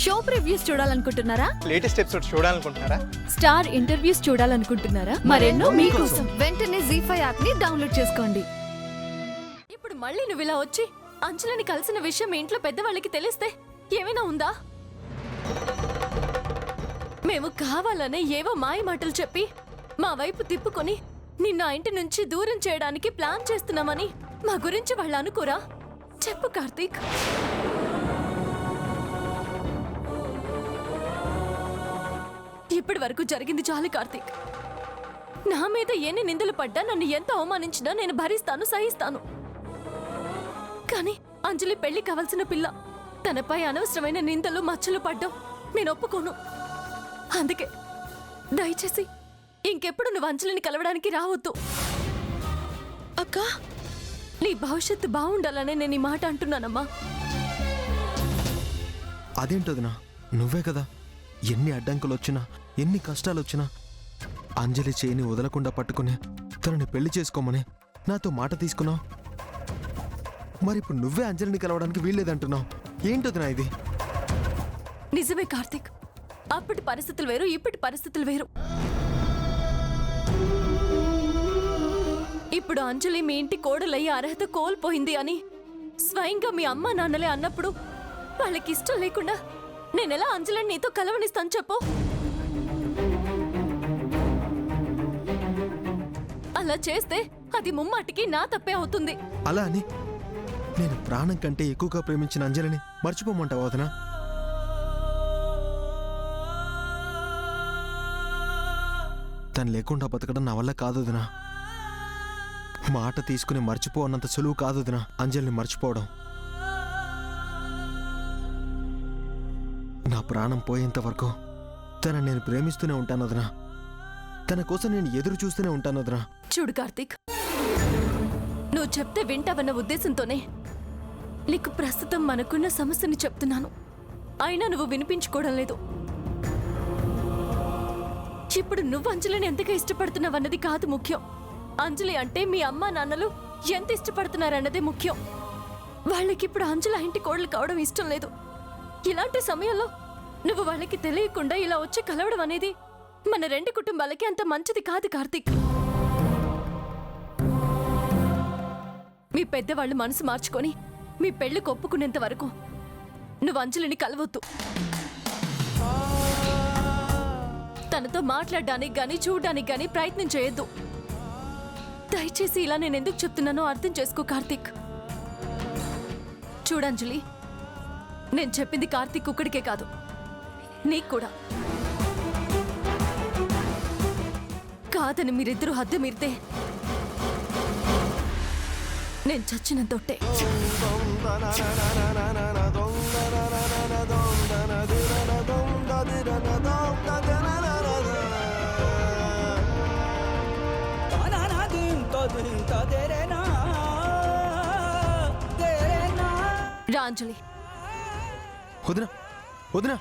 Show previews చూడాలనుకుంటున్నారా? Latest episode చూడాలనుకుంటున్నారా? Star interviews చూడాలనుకుంటున్నారా? మరెన్నో మీకోసం వెంటనే ZEE5 యాప్ ని డౌన్లోడ్ చేసుకోండి. ఇప్పుడు మళ్ళీ నువ్వు ఇలా వచ్చి అంజలిని కలిసిన విషయం మీ ఇంట్లో పెద్దవాళ్ళకి తెలిస్తే ఏమైనా ఉందా? మేము కావాలనే ఏవో మాయ మాటలు చెప్పి మా వైపు తిప్పుకొని నిన్న ఇంటి నుంచి దూరం చేయడానికి ప్లాన్ చేస్తున్నామని మా గురించి వాళ్ళు అనుకోరా? చెప్పు కార్తీక్. ఇప్పటి వరకు జరిగింది చాలు కార్తీక్. నా మీద ఎన్ని నిందలు పడ్డా, నన్ను ఎంత అవమానించినా నేను భరిస్తాను, సహిస్తాను. కానీ అంజలి పెళ్లి కావాల్సిన పిల్ల, తనపై అనవసరమైన నిందలు మచ్చలు పడ్డం నేను ఒప్పుకోను. అందుకే దయచేసి ఇంకెప్పుడు నువ్వు అంజలిని కలవడానికి రావద్దు. అక్క, నీ భవిష్యత్తు బాగుండాలనే నేను ఈ మాట అంటున్నానమ్మా. అదేంటదినా, నువ్వే కదా ఎన్ని అడ్డంకులు వచ్చినా, ఎన్ని కష్టాలు వచ్చినా అంజలి చేయిని వదలకుండా పట్టుకుని తనని పెళ్లి చేసుకోమని నాతో మాట తీసుకున్నావు. మరి ఇప్పుడు నువ్వే అంజలిని కలవడానికి వీల్లేదంటున్నావు. ఏంటదినా ఇది? నిజమే కార్తీక్, అప్పటి పరిస్థితులు వేరు, ఇప్పటి పరిస్థితులు వేరు. ఇప్పుడు అంజలి మీ ఇంటి కోడలయ్యే అర్హత కోల్పోయింది అని స్వయంగా మీ అమ్మ నాన్నలే అన్నప్పుడు వాళ్ళకి ఇష్టం లేకుండా నేనెలా అంజలిని నీతో కలవనిస్తాను చెప్పు? అలా చేస్తే అది ముమ్మాటికి నా తప్పే అవుతుంది. అలా అని నేను ప్రాణం కంటే ఎక్కువగా ప్రేమించిన అంజలిని మర్చిపోమంటావు వదినా? తను లేకుండా బతకడం నా వల్ల కాదు వదినా. మాట తీసుకుని మర్చిపో అన్నంత సులువు కాదు వదినా అంజలిని మర్చిపోవడం. నా ప్రాణం పోయేంత వరకు తనని నేను ప్రేమిస్తూనే ఉంటాను వదినా. తన కోసం నేను ఎదురు చూస్తూనే ఉంటాను వదినా. చూడు కార్తీక్, నువ్వు చెప్తే వింటావన్న ఉద్దేశంతోనే నీకు ప్రస్తుతం మనకున్న సమస్యని చెప్తున్నాను. అయినా నువ్వు వినిపించుకోవడం లేదు. ఇప్పుడు నువ్వు అంజలిని ఎంతగా ఇష్టపడుతున్నావన్నది కాదు ముఖ్యం. అంజలి అంటే మీ అమ్మా నాన్నలు ఎంత ఇష్టపడుతున్నారన్నదే ముఖ్యం. వాళ్ళకిప్పుడు అంజలి ఇంటి కోడలు కావడం ఇష్టం లేదు. ఇలాంటి సమయంలో నువ్వు వాళ్ళకి తెలియకుండా ఇలా వచ్చి కలవడం అనేది మన రెండు కుటుంబాలకి అంత మంచిది కాదు కార్తీక్. మీ పెద్దవాళ్ళు మనసు మార్చుకొని మీ పెళ్లి ఒప్పుకునేంత వరకు నువ్వు అంజలిని కలవద్దు. తనతో మాట్లాడడానికి గానీ చూడడానికి గానీ ప్రయత్నం చేయొద్దు. దయచేసి ఇలా నేను ఎందుకు చెప్తున్నానో అర్థం చేసుకో కార్తీక్. చూడంజలి, నేను చెప్పింది కార్తీక్ ఒక్కడికే కాదు, నీకు కూడా. కాదని మీరిద్దరూ హద్దు మీరితే నేను చచ్చిన తొట్టే. రాంజలి, వదినా వదినా